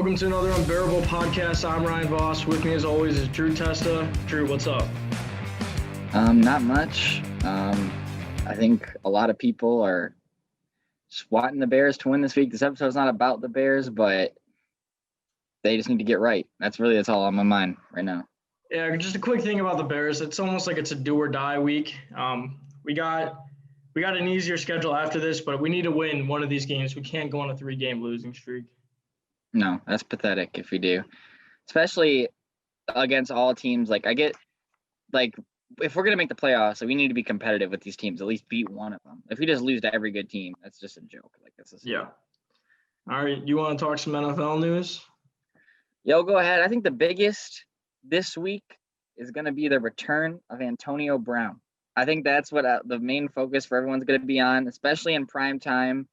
welcome to another Unbearable podcast. I'm Ryan Voss. With me, as always, is Drew Testa. Drew, what's up? Not much. I think a lot of people are swatting the Bears to win this week. This episode's not about the Bears, but they just need to get right. That's all on my mind right now. Yeah, just a quick thing about the Bears. It's almost like it's a do or die week. We got an easier schedule after this, but we need to win one of these games. We can't go on a 3-game losing streak. No, that's pathetic if we do, especially against all teams. If we're going to make the playoffs, we need to be competitive with these teams, at least beat one of them. If we just lose to every good team, that's just a joke. Yeah. All right. You want to talk some NFL news? Yo, go ahead. I think the biggest this week is going to be the return of Antonio Brown. I think that's what the main focus for everyone's going to be on, especially in prime time.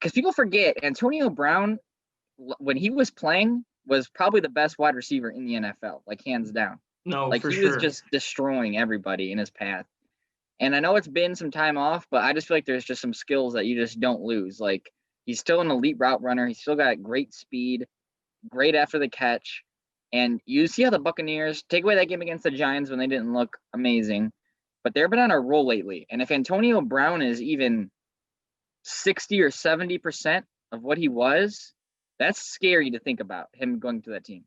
Because people forget Antonio Brown, when he was playing, was probably the best wide receiver in the NFL, hands down. No, for he sure. was just destroying everybody in his path. And I know it's been some time off, but I just feel like there's just some skills that you just don't lose. He's still an elite route runner. He's still got great speed, great after the catch. And you see how the Buccaneers take away that game against the Giants when they didn't look amazing, but they've been on a roll lately. And if Antonio Brown is even 60 or 70% of what he was, that's scary to think about him going to that team.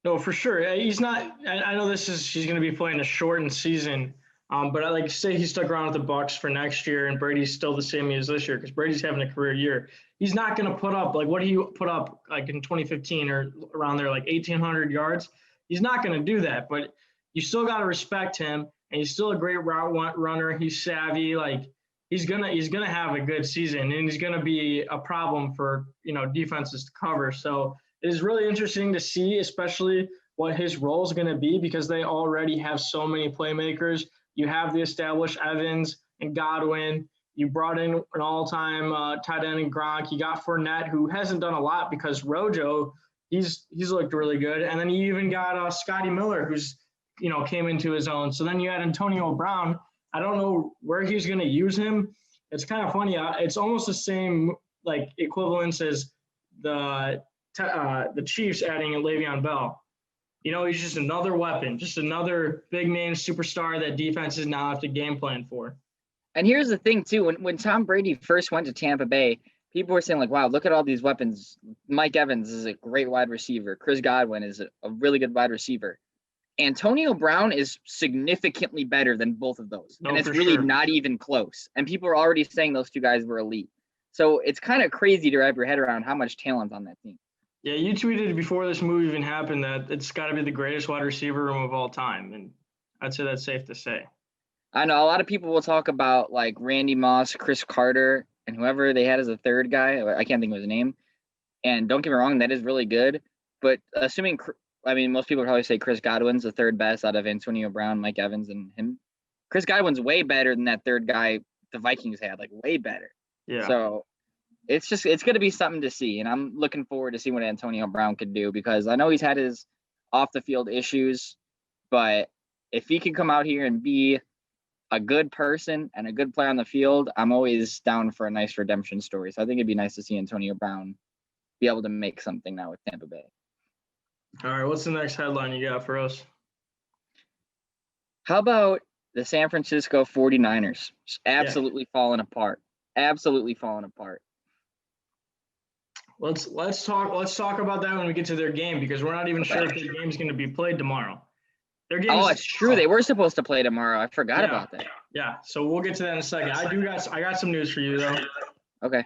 No, for sure. He's not. I know he's going to be playing a shortened season, but I say he stuck around with the Bucs for next year, and Brady's still the same as this year because Brady's having a career year. He's not going to put up what he put up in 2015 or around there, 1,800 yards. He's not going to do that, but you still got to respect him, and he's still a great route runner. He's savvy. He's gonna have a good season, and he's gonna be a problem for defenses to cover. So it is really interesting to see, especially what his role is going to be, because they already have so many playmakers. You have the established Evans and Godwin. You brought in an all-time tight end in Gronk. You got Fournette, who hasn't done a lot because Rojo, he's looked really good. And then you even got Scotty Miller, who's came into his own. So then you had Antonio Brown. I don't know where he's going to use him. It's kind of funny. It's almost the same equivalence as the Chiefs adding a Le'Veon Bell. He's just another weapon, just another big-name superstar that defenses now have to game plan for. And here's the thing, too. When Tom Brady first went to Tampa Bay, people were saying, wow, look at all these weapons. Mike Evans is a great wide receiver. Chris Godwin is a really good wide receiver. Antonio Brown is significantly better than both of those. No, and it's really sure. Not even close. And people are already saying those two guys were elite. So it's kind of crazy to wrap your head around how much talent's on that team. Yeah, you tweeted before this move even happened that it's got to be the greatest wide receiver room of all time. And I'd say that's safe to say. I know a lot of people will talk about Randy Moss, Chris Carter, and whoever they had as a third guy. I can't think of his name. And don't get me wrong, that is really good. But most people probably say Chris Godwin's the third best out of Antonio Brown, Mike Evans, and him. Chris Godwin's way better than that third guy the Vikings had, way better. Yeah. So it's going to be something to see. And I'm looking forward to seeing what Antonio Brown could do, because I know he's had his off the field issues, but if he can come out here and be a good person and a good player on the field, I'm always down for a nice redemption story. So I think it'd be nice to see Antonio Brown be able to make something now with Tampa Bay. All right, what's the next headline you got for us? How about the San Francisco 49ers? Just absolutely falling apart. Absolutely falling apart. Let's talk about that when we get to their game, because we're not even sure if their game's going to be played tomorrow. It's true. They were supposed to play tomorrow. I forgot about that. Yeah, so we'll get to that in a second. I got some news for you though. Okay.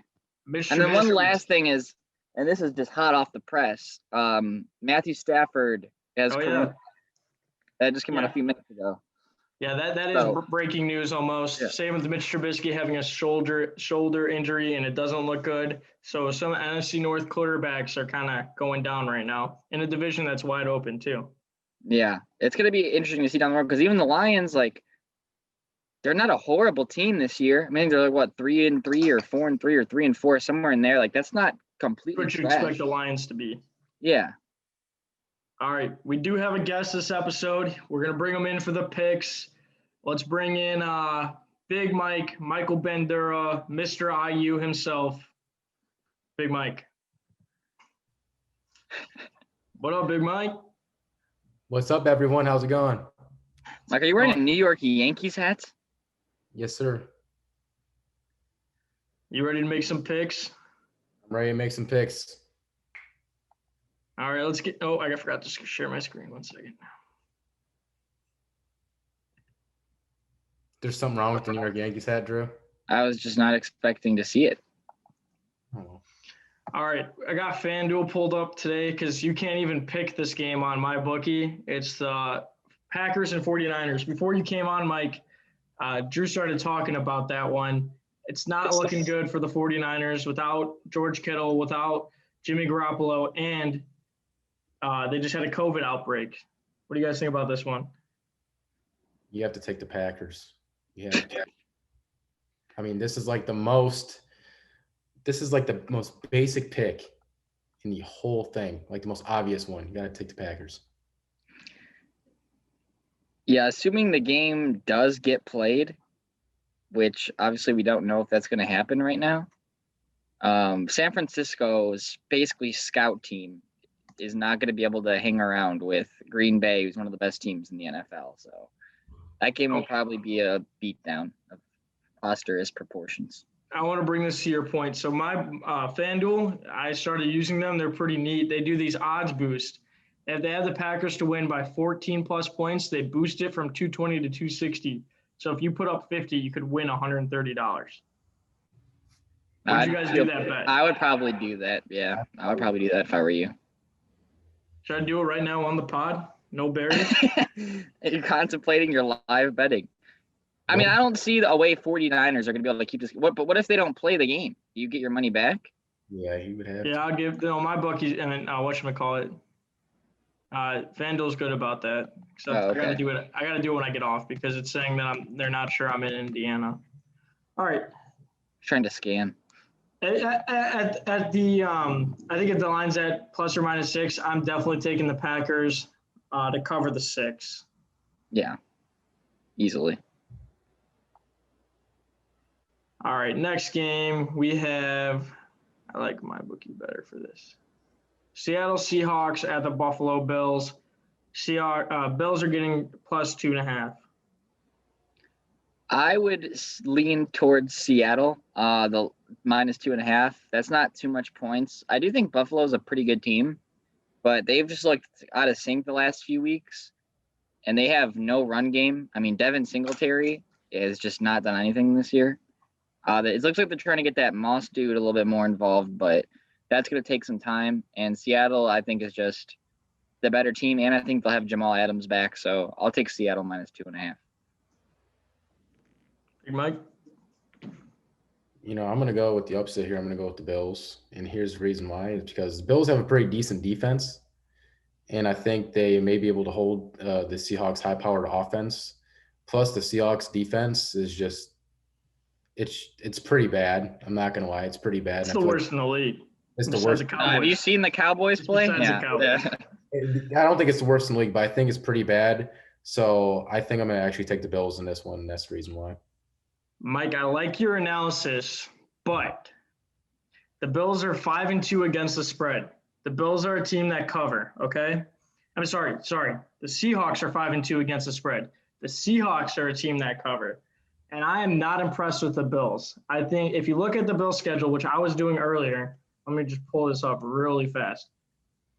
And then one last thing is, and this is just hot off the press, Matthew Stafford has corona. That just came out a few minutes ago. Yeah, that is breaking news almost. Yeah. Same with Mitch Trubisky having a shoulder injury, and it doesn't look good. So some NFC North quarterbacks are kind of going down right now in a division that's wide open too. Yeah, it's going to be interesting to see down the road, because even the Lions, they're not a horrible team this year. I mean, they're 3-3 or 4-3 or 3-4, somewhere in there. That's not completely what you trash. Expect the Lions to be. Yeah. All right, we do have a guest this episode. We're going to bring him in for the picks. Let's bring in Big Mike, Michael Bandura, Mr. IU himself. Big Mike. What up, Big Mike? What's up, everyone? How's it going? Mike, are you wearing a New York Yankees hat? Yes, sir. You ready to make some picks? I'm ready to make some picks. All right, let's get. Oh, I forgot to share my screen. 1 second. There's something wrong with the New York Yankees hat, Drew? I was just not expecting to see it. Oh. All right, I got FanDuel pulled up today because you can't even pick this game on my bookie. It's the Packers and 49ers. Before you came on, Mike, Drew started talking about that one. It's not looking good for the 49ers without George Kittle, without Jimmy Garoppolo, and they just had a COVID outbreak. What do you guys think about this one? You have to take the Packers. Yeah. I mean, this is like the most basic pick in the whole thing, like the most obvious one. You got to take the Packers. Yeah, assuming the game does get played, which obviously we don't know if that's going to happen right now. San Francisco's basically scout team is not going to be able to hang around with Green Bay, who's one of the best teams in the NFL. So that game will probably be a beatdown of monstrous proportions. I want to bring this to your point. So my FanDuel, I started using them. They're pretty neat. They do these odds boost. If they have the Packers to win by 14 plus points, they boost it from 220 to 260. So if you put up 50, you could win $130. Would you guys do that bet? I would probably do that. Yeah, I would probably do that if I were you. Should I do it right now on the pod? No barriers? You're contemplating your live betting. I mean, I don't see the away 49ers are going to be able to keep this. But what if they don't play the game? Do you get your money back? Yeah, he would have. Yeah, I'll give my bookies and whatchamacallit. FanDuel's good about that. Except okay. I gotta do it when I get off because it's saying that they're not sure I'm in Indiana. All right. Trying to scan. At the I think if the line's at plus or minus 6, I'm definitely taking the Packers to cover the 6. Yeah, easily. All right, next game we have. I like my bookie better for this. Seattle Seahawks at the Buffalo Bills. Bills are getting plus 2.5. I would lean towards Seattle, the minus 2.5. That's not too much points. I do think Buffalo's a pretty good team, but they've just looked out of sync the last few weeks, and they have no run game. I mean, Devin Singletary has just not done anything this year. It looks like they're trying to get that Moss dude a little bit more involved, but that's going to take some time. And Seattle, I think, is just the better team, and I think they'll have Jamal Adams back. So I'll take Seattle minus 2.5. Big Mike? I'm going to go with the upset here. I'm going to go with the Bills. And here's the reason why. It's because the Bills have a pretty decent defense. And I think they may be able to hold the Seahawks' high-powered offense. Plus, the Seahawks' defense is just it's pretty bad. I'm not going to lie. It's pretty bad. It's the worst in the league. It's the worst. Have you seen the Cowboys play? Yeah. I don't think it's the worst in the league, but I think it's pretty bad. So I think I'm going to actually take the Bills in this one. And that's the reason why. Mike, I like your analysis, but the Bills are 5-2 against the spread. The Bills are a team that cover, okay? I'm sorry. The Seahawks are 5-2 against the spread. The Seahawks are a team that cover. And I am not impressed with the Bills. I think if you look at the Bills schedule, which I was doing earlier, let me just pull this up really fast.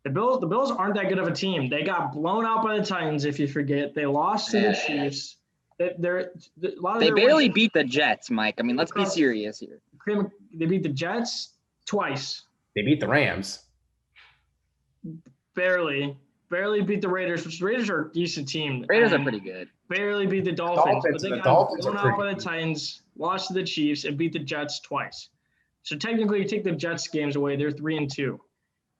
The Bills aren't that good of a team. They got blown out by the Titans, if you forget. They lost to the Chiefs. They barely beat the Jets, Mike. I mean, let's be serious here. They beat the Jets twice. They beat the Rams. Barely beat the Raiders, which the Raiders are a decent team. The Raiders are pretty good. Barely beat the Dolphins. But they got Dolphins blown out by the Titans, lost to the Chiefs, and beat the Jets twice. So technically, you take the Jets games away, they're 3-2.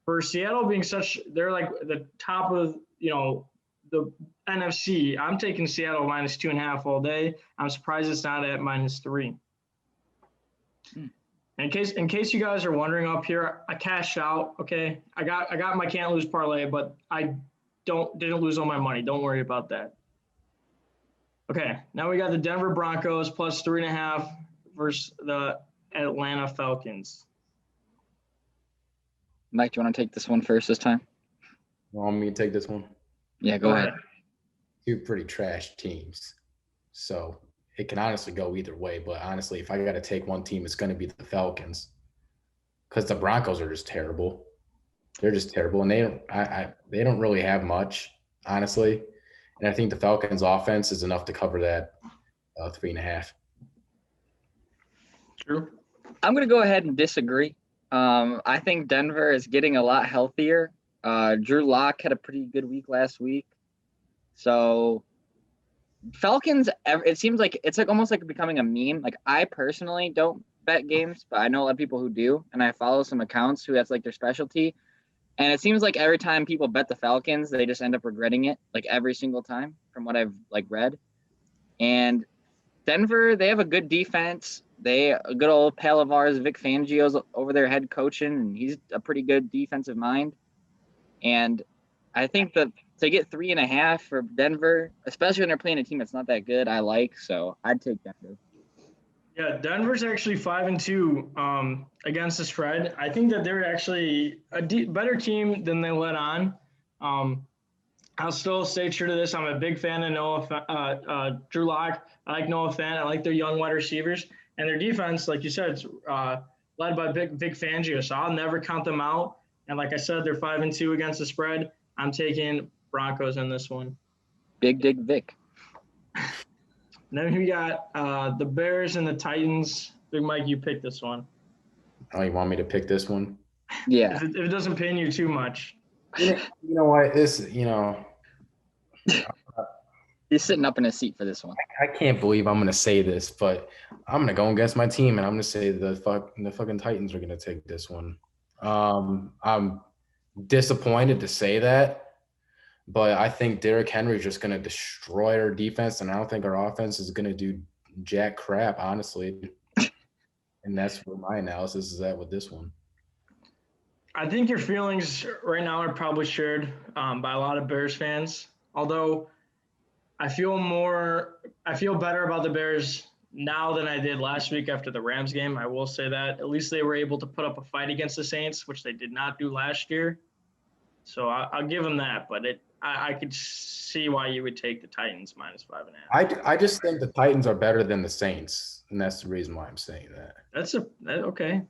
For Seattle being they're like the top of, the NFC. I'm taking Seattle minus 2.5 all day. I'm surprised it's not at minus 3. In case you guys are wondering up here, I cashed out. Okay, I got my Can't Lose Parlay, but I didn't lose all my money. Don't worry about that. Okay, now we got the Denver Broncos plus 3.5 versus the Atlanta Falcons. Mike, do you want to take this one first this time? You want me to take this one? Yeah, go ahead. Two pretty trash teams. So it can honestly go either way. But honestly, if I got to take one team, it's going to be the Falcons. Because the Broncos are just terrible. They're just terrible. And they don't really have much, honestly. And I think the Falcons' offense is enough to cover that 3.5. True. I'm going to go ahead and disagree. I think Denver is getting a lot healthier. Drew Lock had a pretty good week last week. So Falcons, it seems like it's like almost like becoming a meme. Like I personally don't bet games, but I know a lot of people who do. And I follow some accounts who that's like their specialty. And it seems like every time people bet the Falcons, they just end up regretting it, like every single time from what I've like read. And Denver, they have a good defense. A good old pal of ours, Vic Fangio's over their head coaching, and he's a pretty good defensive mind. And I think that to get 3.5 for Denver, especially when they're playing a team that's not that good, I like. So I'd take Denver. Yeah, Denver's actually 5-2 against the spread. I think that they're actually a better team than they let on. I'll still stay true to this. I'm a big fan of Drew Lock. I like Noah Fant. I like their young wide receivers. And their defense, like you said, it's led by Vic Fangio. So I'll never count them out. And like I said, they're 5-2 against the spread. I'm taking Broncos in this one. Big Dick Vic. And then we got the Bears and the Titans. Big Mike, you pick this one. Oh, you want me to pick this one? Yeah. If it doesn't pain you too much. You know what? He's sitting up in his seat for this one. I can't believe I'm going to say this, but I'm going to go against my team, and I'm going to say the fucking Titans are going to take this one. I'm disappointed to say that, but I think Derrick Henry is just going to destroy our defense, and I don't think our offense is going to do jack crap, honestly. And that's where my analysis is at with this one. I think your feelings right now are probably shared by a lot of Bears fans, although I feel better about the Bears now than I did last week after the Rams game. I will say that. At least they were able to put up a fight against the Saints, which they did not do last year. So I'll give them that, but I could see why you would take the Titans -5.5. I just think the Titans are better than the Saints, and that's the reason why I'm saying that. Okay.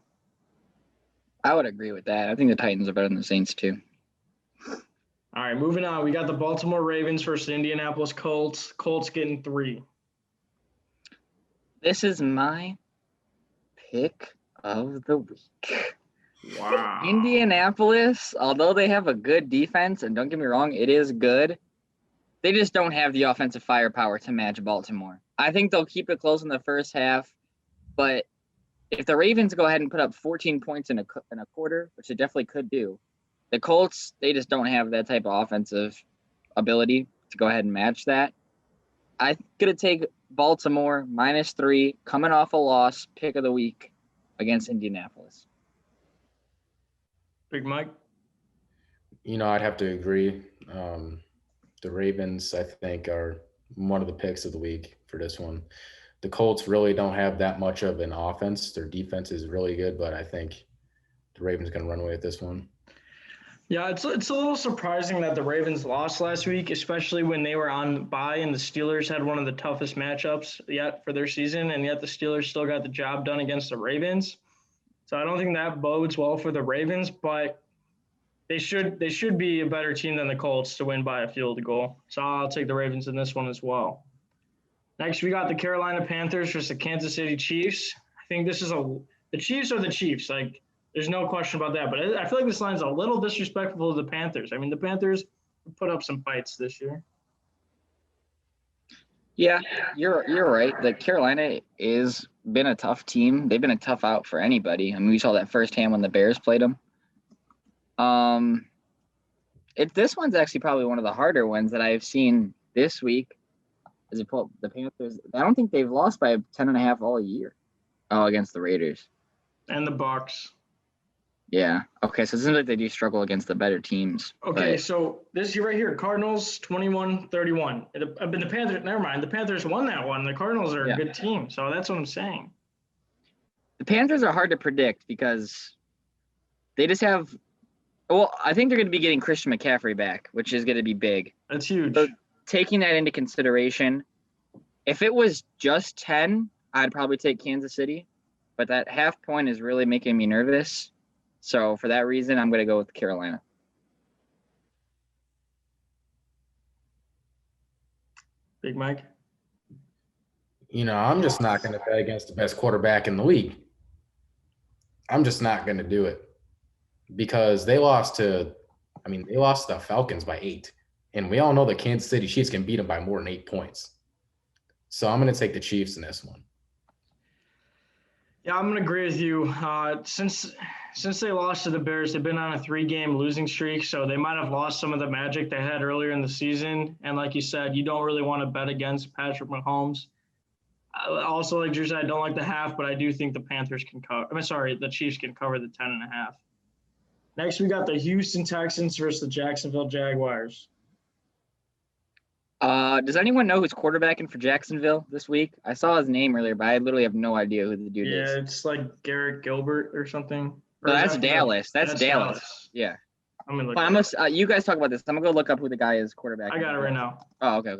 I would agree with that. I think the Titans are better than the Saints too. All right, moving on. We got the Baltimore Ravens versus the Indianapolis Colts. Colts getting 3. This is my pick of the week. Wow. Indianapolis, although they have a good defense, and don't get me wrong, it is good, they just don't have the offensive firepower to match Baltimore. I think they'll keep it close in the first half, but if the Ravens go ahead and put up 14 points in a quarter, which they definitely could do, the Colts, they just don't have that type of offensive ability to go ahead and match that. I'm going to take Baltimore -3, coming off a loss, pick of the week against Indianapolis. Big Mike? I'd have to agree. The Ravens, I think, are one of the picks of the week for this one. The Colts really don't have that much of an offense. Their defense is really good, but I think the Ravens going to run away with this one. Yeah, it's a little surprising that the Ravens lost last week, especially when they were on bye and the Steelers had one of the toughest matchups yet for their season, and yet the Steelers still got the job done against the Ravens. So I don't think that bodes well for the Ravens, but they should be a better team than the Colts to win by a field goal. So I'll take the Ravens in this one as well. Next, we got the Carolina Panthers versus the Kansas City Chiefs. I think this is the Chiefs are the Chiefs. Like, there's no question about that. But I feel like this line's a little disrespectful to the Panthers. I mean, the Panthers put up some fights this year. Yeah, you're right. The Carolina is been a tough team. They've been a tough out for anybody. I mean, we saw that firsthand when the Bears played them. This one's actually probably one of the harder ones that I've seen this week. As you pull up the Panthers, I don't think they've lost by 10.5 all year. Oh, against the Raiders and the Bucs. Yeah. Okay. So it seems like they do struggle against the better teams. Okay. So this year right here, Cardinals 21-31. But the Panthers, never mind. The Panthers won that one. The Cardinals are a good team. So that's what I'm saying. The Panthers are hard to predict because they just have Well, I think they're going to be getting Christian McCaffrey back, which is going to be big. That's huge. So taking that into consideration, if it was just 10, I'd probably take Kansas City. But that half point is really making me nervous. So for that reason, I'm going to go with Carolina. Big Mike. I'm just not going to bet against the best quarterback in the league. I'm just not going to do it because they lost to the Falcons by 8. And we all know the Kansas City Chiefs can beat them by more than 8 points. So I'm going to take the Chiefs in this one. Yeah, I'm going to agree with you. Since they lost to the Bears, they've been on a 3-game losing streak, so they might have lost some of the magic they had earlier in the season. And like you said, you don't really want to bet against Patrick Mahomes. Also, like Drew said, I don't like the half, but I do think the the Chiefs can cover the 10.5. Next, we got the Houston Texans versus the Jacksonville Jaguars. Does anyone know who's quarterbacking for Jacksonville this week? I saw his name earlier, but I literally have no idea who the dude is. Yeah, it's like Garrett Gilbert or something. No, that's Dallas. That's Dallas. Yeah. I'm gonna look. You guys talk about this. I'm gonna go look up who the guy is quarterbacking. I got it right now. Oh, okay.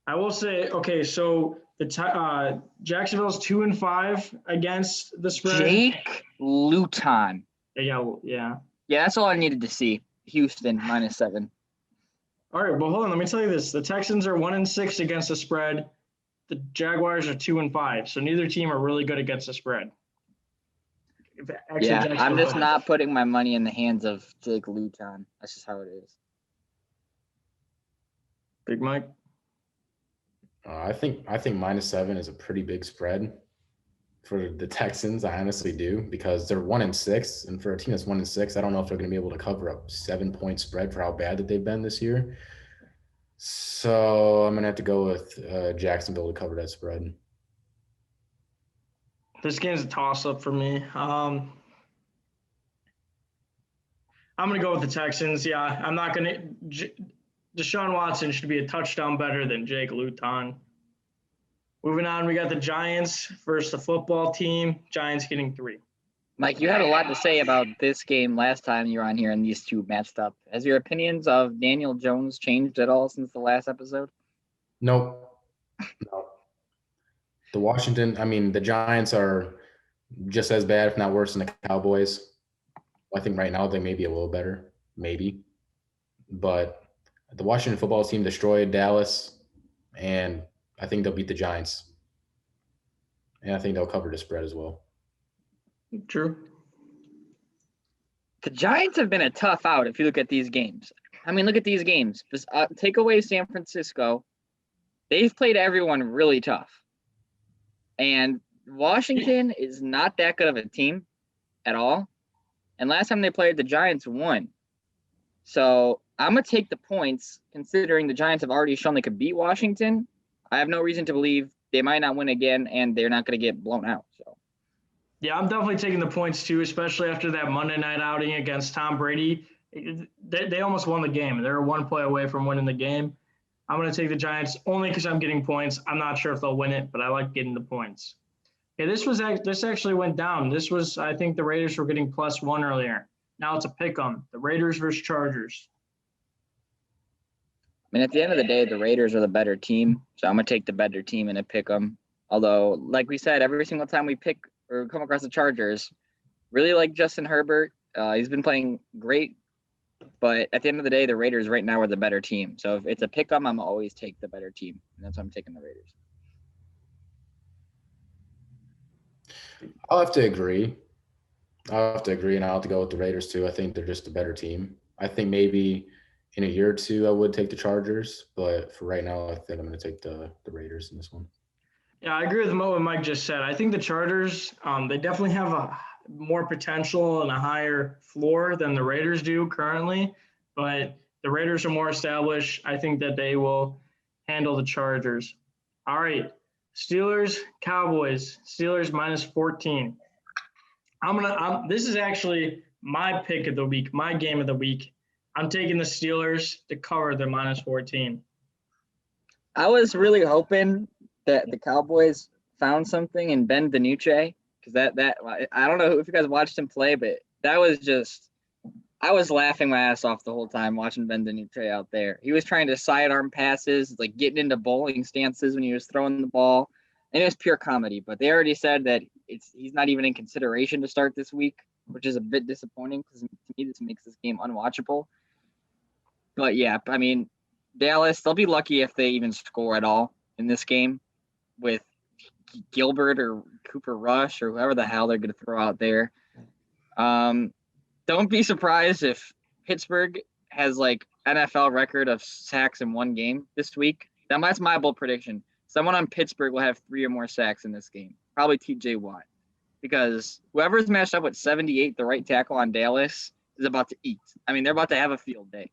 I will say, okay, so the Jacksonville's 2-5 against the spread. Jake Luton. Yeah. Yeah, that's all I needed to see. Houston -7. All right, well, hold on. Let me tell you this: the Texans are 1-6 against the spread. The Jaguars are 2-5, so neither team are really good against the spread. I'm just not putting my money in the hands of Jake Luton. That's just how it is. Big Mike. I think -7 is a pretty big spread for the Texans. I honestly do, because they're 1-6, and for a team that's 1-6, I don't know if they're going to be able to cover a 7-point spread for how bad that they've been this year. So I'm going to have to go with Jacksonville to cover that spread. This game's a toss-up for me. I'm going to go with the Texans. Yeah, I'm not going to – Deshaun Watson should be a touchdown better than Jake Luton. Moving on, we got the Giants versus the football team. Giants getting 3. Mike, you had a lot to say about this game last time you were on here and these two matched up. Has your opinions of Daniel Jones changed at all since the last episode? Nope. No. The Giants are just as bad, if not worse, than the Cowboys. I think right now they may be a little better, maybe. But the Washington football team destroyed Dallas, and I think they'll beat the Giants. And I think they'll cover the spread as well. True. The Giants have been a tough out if you look at these games. Look at these games. Just take away San Francisco. They've played everyone really tough. And Washington is not that good of a team at all. And last time they played, the Giants won. So I'm going to take the points, considering the Giants have already shown they could beat Washington. I have no reason to believe they might not win again, and they're not going to get blown out. So, yeah, I'm definitely taking the points too, especially after that Monday night outing against Tom Brady. They almost won the game. They're 1 play away from winning the game. I'm going to take the Giants only because I'm getting points. I'm not sure if they'll win it, but I like getting the points. Okay, this actually went down. This was, I think the Raiders were getting +1 earlier. Now it's a pick 'em. The Raiders versus Chargers. At the end of the day, the Raiders are the better team. So I'm going to take the better team and pick them. Although, like we said, every single time we pick or come across the Chargers, really like Justin Herbert. He's been playing great. But at the end of the day, the Raiders right now are the better team. So if it's a pick 'em, I'm always take the better team. And that's why I'm taking the Raiders. I'll have to agree. And I'll have to go with the Raiders too. I think they're just a better team. I think maybe in a year or two I would take the Chargers, but for right now, I think I'm going to take the Raiders in this one. Yeah, I agree with what Mike just said. I think the Chargers, they definitely have a more potential and a higher floor than the Raiders do currently, but the Raiders are more established. I think that they will handle the Chargers. All right, Steelers, Cowboys. Steelers -14. This is actually my pick of the week, my game of the week. I'm taking the Steelers to cover the -14. I was really hoping that the Cowboys found something in Ben DiNucci, because that I don't know if you guys watched him play, but that was just I was laughing my ass off the whole time watching Ben DiNucci out there. He was trying to sidearm passes, like getting into bowling stances when he was throwing the ball. And it was pure comedy. But they already said that he's not even in consideration to start this week, which is a bit disappointing because to me this makes this game unwatchable. But yeah, I mean, Dallas, they'll be lucky if they even score at all in this game with Gilbert or Cooper Rush or whoever the hell they're going to throw out there. Don't be surprised if Pittsburgh has like NFL record of sacks in one game this week. That's my bold prediction. Someone on Pittsburgh will have 3 or more sacks in this game. Probably TJ Watt. Because whoever's matched up with 78, the right tackle on Dallas, is about to eat. I mean, they're about to have a field day.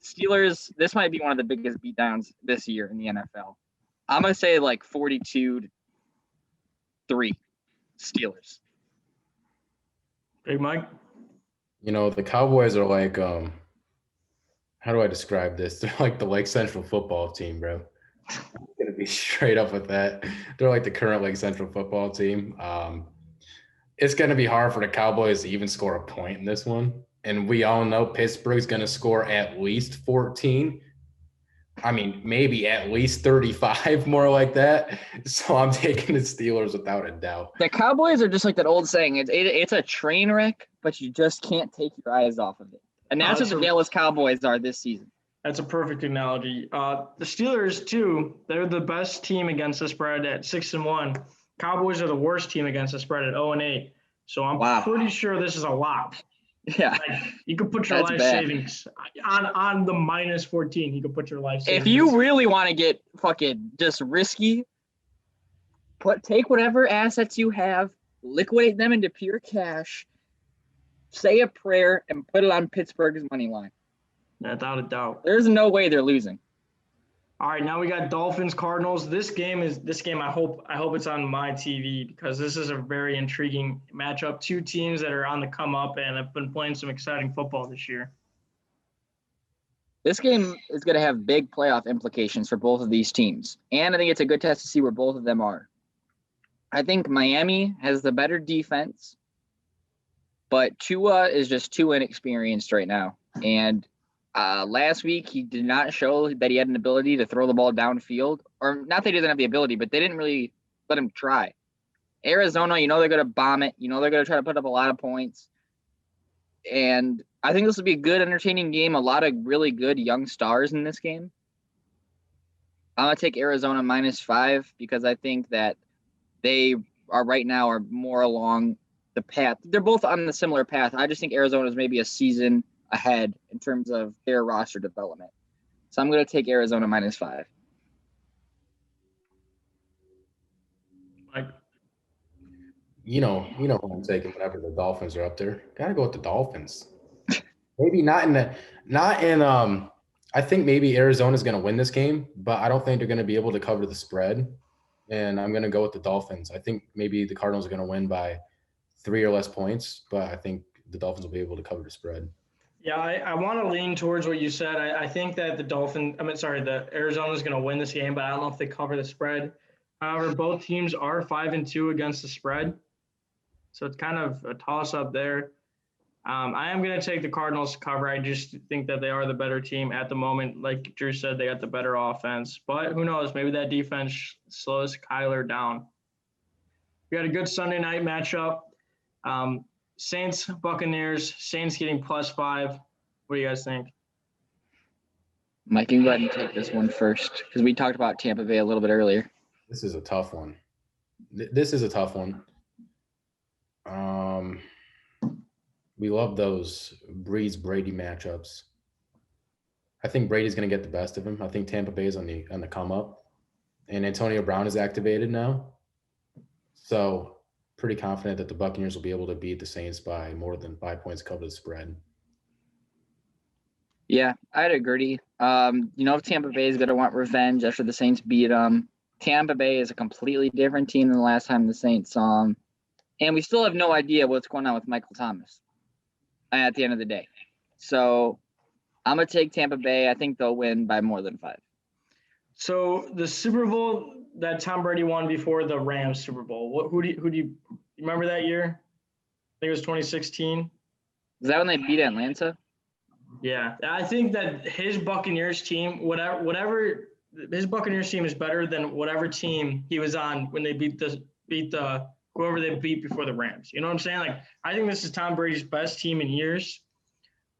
Steelers, this might be one of the biggest beatdowns this year in the NFL. I'm going to say like 42-3 Steelers. Big Mike? You know, the Cowboys are like, how do I describe this? They're like the Lake Central football team, bro. I'm going to be straight up with that. They're like the current Lake Central football team. It's going to be hard for the Cowboys to even score a point in this one. And we all know Pittsburgh's going to score at least 14. I mean, maybe at least 35, more like that. So I'm taking the Steelers without a doubt. The Cowboys are just like that old saying. It's a train wreck, but you just can't take your eyes off of it. And that's what the Dallas Cowboys are this season. That's a perfect analogy. The Steelers, too, they're the best team against the spread at 6-1. Cowboys are the worst team against the spread at 0-8. So I'm pretty sure this is a lot. Yeah. Like, you could put your life savings on the minus 14. You could put your life savings. If you really want to get fucking just risky, take whatever assets you have, liquidate them into pure cash, say a prayer, and put it on Pittsburgh's money line. Without a doubt. There's no way they're losing. All right, now we got Dolphins Cardinals. This game I hope it's on my TV because this is a very intriguing matchup. 2 teams that are on the come up and have been playing some exciting football this year. This game is going to have big playoff implications for both of these teams. And I think it's a good test to see where both of them are. I think Miami has the better defense, but Tua is just too inexperienced right now. And last week, he did not show that he had an ability to throw the ball downfield. Or not that he doesn't have the ability, but they didn't really let him try. Arizona, they're going to bomb it. They're going to try to put up a lot of points. And I think this will be a good, entertaining game. A lot of really good young stars in this game. I'm going to take Arizona -5 because I think that they are right now are more along the path. They're both on the similar path. I just think Arizona is maybe a season ahead in terms of their roster development. So I'm going to take Arizona -5. Mike? You know who I'm taking whenever the Dolphins are up there. Gotta go with the Dolphins. Maybe not in I think maybe Arizona's gonna win this game, but I don't think they're gonna be able to cover the spread. And I'm gonna go with the Dolphins. I think maybe the Cardinals are gonna win by 3 or less points, but I think the Dolphins will be able to cover the spread. Yeah, I want to lean towards what you said. I think that the Arizona is going to win this game, but I don't know if they cover the spread. However, both teams are 5-2 against the spread. So it's kind of a toss-up there. I am going to take the Cardinals to cover. I just think that they are the better team at the moment. Like Drew said, they got the better offense. But who knows? Maybe that defense slows Kyler down. We had a good Sunday night matchup. Saints, Buccaneers, Saints getting +5. What do you guys think? Mike, you can go ahead and take this one first because we talked about Tampa Bay a little bit earlier. This is a tough one. We love those Breeze-Brady matchups. I think Brady's going to get the best of him. I think Tampa Bay is on the come up. And Antonio Brown is activated now. So pretty confident that the Buccaneers will be able to beat the Saints by more than 5 points, cover the spread. Yeah, I'd agree. If Tampa Bay is going to want revenge after the Saints beat them, Tampa Bay is a completely different team than the last time the Saints saw them. And we still have no idea what's going on with Michael Thomas at the end of the day. So I'm going to take Tampa Bay. I think they'll win by more than 5. So the Super Bowl that Tom Brady won before the Rams Super Bowl, who do you remember that year? I think it was 2016. Is that when they beat Atlanta? Yeah, I think that his Buccaneers team, whatever his Buccaneers team is better than whatever team he was on when they beat the whoever they beat before the Rams. You know what I'm saying? Like, I think this is Tom Brady's best team in years.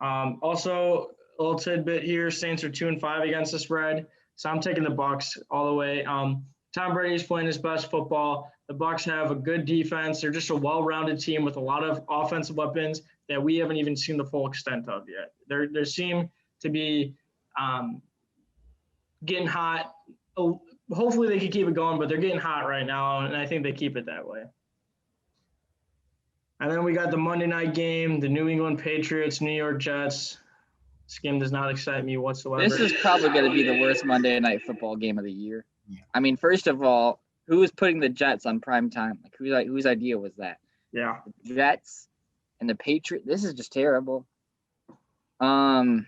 Also, a little tidbit here: Saints are 2-5 against the spread, so I'm taking the Bucs all the way. Tom Brady's playing his best football. The Bucs have a good defense. They're just a well-rounded team with a lot of offensive weapons that we haven't even seen the full extent of yet. They seem to be getting hot. Hopefully they can keep it going, but they're getting hot right now, and I think they keep it that way. And then we got the Monday night game, the New England Patriots, New York Jets. This game does not excite me whatsoever. This is probably going to be the worst Monday night football game of the year. I mean, first of all, who was putting the Jets on prime time? Like, whose idea was that? Yeah. The Jets and the Patriots. This is just terrible. I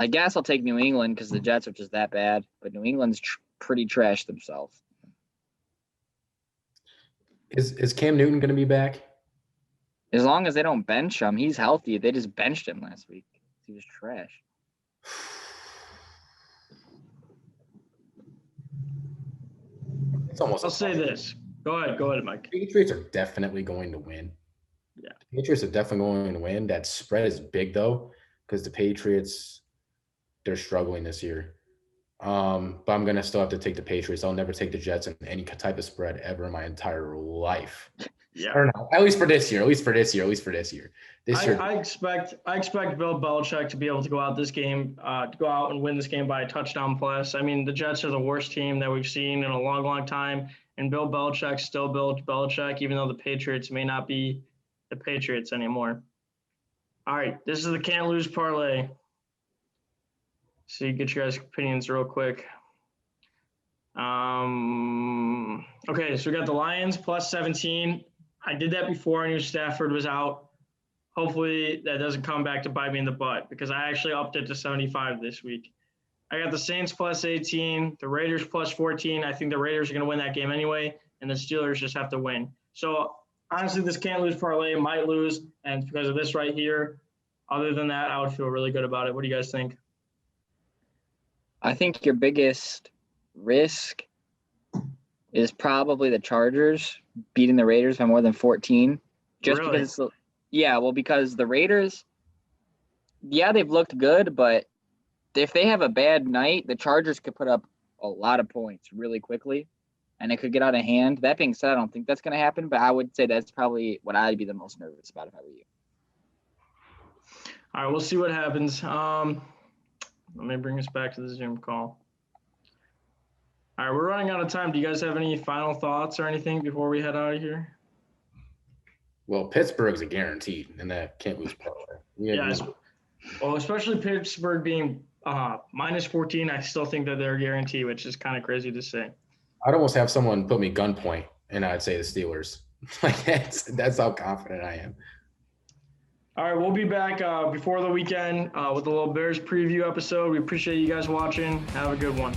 guess I'll take New England because the Jets are just that bad, but New England's pretty trash themselves. Is Cam Newton going to be back? As long as they don't bench him, he's healthy. They just benched him last week. He was trash. It's almost. I'll say this. Go ahead, Mike. The Patriots are definitely going to win. Yeah. The Patriots are definitely going to win. That spread is big though, because the Patriots, they're struggling this year. But I'm gonna still have to take the Patriots. I'll never take the Jets in any type of spread ever in my entire life. Yeah. Or no, at least for this year. I expect Bill Belichick to be able to go out this game, to go out and win this game by a touchdown plus. I mean, the Jets are the worst team that we've seen in a long, long time, and Bill Belichick still Bill Belichick, even though the Patriots may not be the Patriots anymore. All right, this is the Can't Lose Parlay. So you get your guys' opinions real quick. Okay, so we got the Lions plus 17. I did that before I knew Stafford was out. Hopefully that doesn't come back to bite me in the butt because I actually upped it to 75 this week. I got the Saints plus 18, the Raiders plus 14. I think the Raiders are going to win that game anyway, and the Steelers just have to win. So honestly, this Can't Lose Parlay might lose, and because of this right here. Other than that, I would feel really good about it. What do you guys think? I think your biggest risk is probably the Chargers beating the Raiders by more than 14. Just Really? Because the Raiders, they've looked good, but if they have a bad night, the Chargers could put up a lot of points really quickly, and it could get out of hand. That being said, I don't think that's going to happen, but I would say that's probably what I'd be the most nervous about if I were you. All right, we'll see what happens. Let me bring us back to the Zoom call. All right, we're running out of time. Do you guys have any final thoughts or anything before we head out of here? Well, Pittsburgh's a guarantee, and that Can't Lose Parlay. Yeah. Well, especially Pittsburgh being minus 14, I still think that they're a guarantee, which is kind of crazy to say. I'd almost have someone put me gunpoint, and I'd say the Steelers. Like that's how confident I am. All right, we'll be back before the weekend with a little Bears preview episode. We appreciate you guys watching. Have a good one.